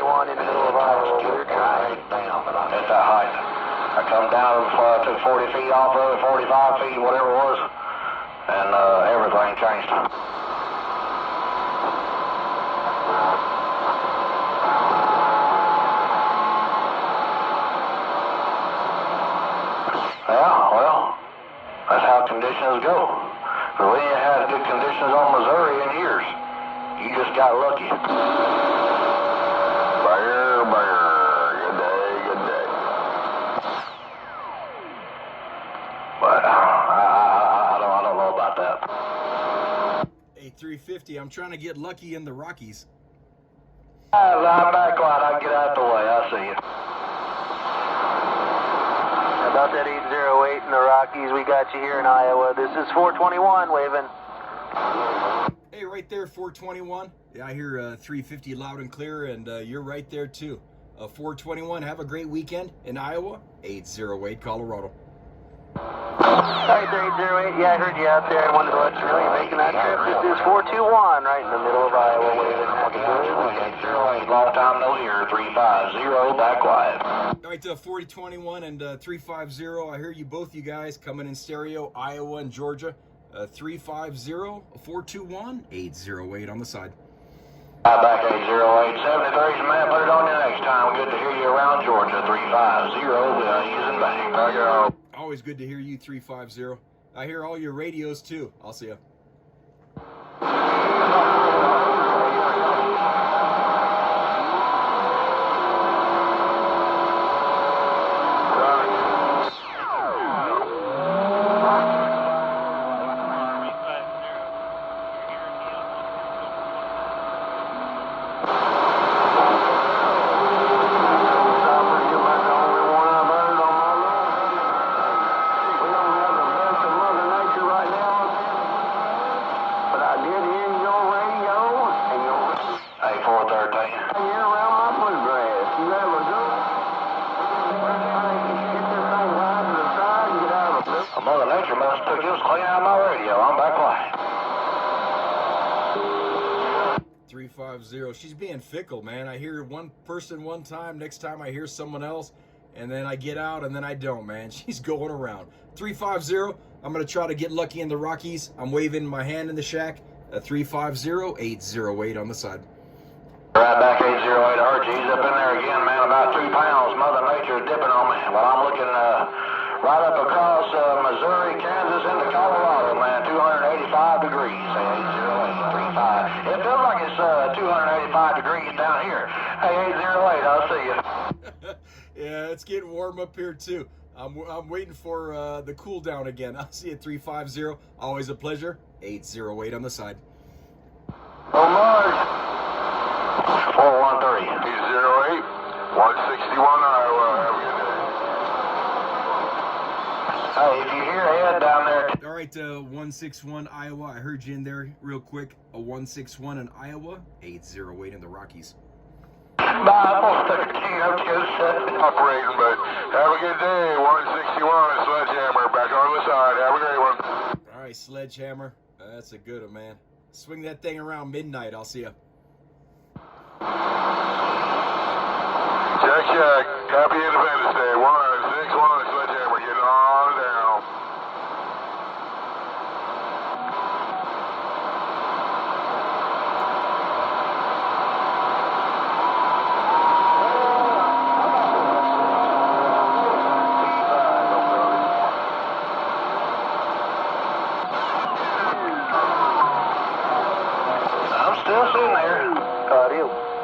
421 in the middle of Iowa. Damn, but I'm at that height. I come down, took 40 feet off of it, 45 feet, whatever it was, and everything changed. Yeah, well, that's how conditions go. But we ain't had good conditions on Missouri in years. You just got lucky. Bear, bear. Good day, good day. But I don't know about that. Hey, 350, I'm trying to get lucky in the Rockies. I'm back quiet. I can get out the way. I see you. About that 808 in the Rockies, we got you here in Iowa. This is 421 waving. Hey, right there, 421. Yeah, I hear 350 loud and clear, and you're right there too. 421, have a great weekend in Iowa. 808 Colorado. Alright, 808. Yeah, I heard you out there. I wanted to let you know you're making that trip. This is 421 right in the middle of Iowa waving. 808, long time no hear. 350, back quiet. All right, 4021 and 350. I hear you both, you guys, coming in stereo, Iowa and Georgia. 350, 421, 808 on the side. Back 808, 73's man, put it on you next time. Good to hear you around Georgia. 350, using bank. Back out. Always good to hear you, 350. I hear all your radios too. I'll see you. Mother Nature must have took this clean out of my radio. I'm back quiet. 350. She's being fickle, man. I hear one person one time, next time I hear someone else, and then I get out and then I don't, man. She's going around. 350. I'm going to try to get lucky in the Rockies. I'm waving my hand in the shack. 350, 808 on the side. Right back 808. Archie's up in there again, man. About 2 pounds. Mother Nature is dipping on me. But I'm looking right up across Missouri, Kansas, into Colorado, man. 285 degrees. 808, 35. It feels like it's 285 degrees down here. Hey, 808, I'll see you. Yeah, it's getting warm up here too. I'm waiting for the cool down again. I'll see you at 350. Always a pleasure. 808 on the side. Oh, Mars. 413. 808, 161 Iowa. Have a good day. Hey, if you hear Ed down there. All right, 161 Iowa. I heard you in there real quick. A 161 in Iowa. 808 in the Rockies. Bible 13, I'm Operating, but have a good day. 161 Sledgehammer. Back on the side. Have a great one. All right, Sledgehammer. That's a good one, man. Swing that thing around midnight. I'll see you. Check, check. Happy Independence Day. 161 Sledgehammer. Getting on down. still sitting there. Deal.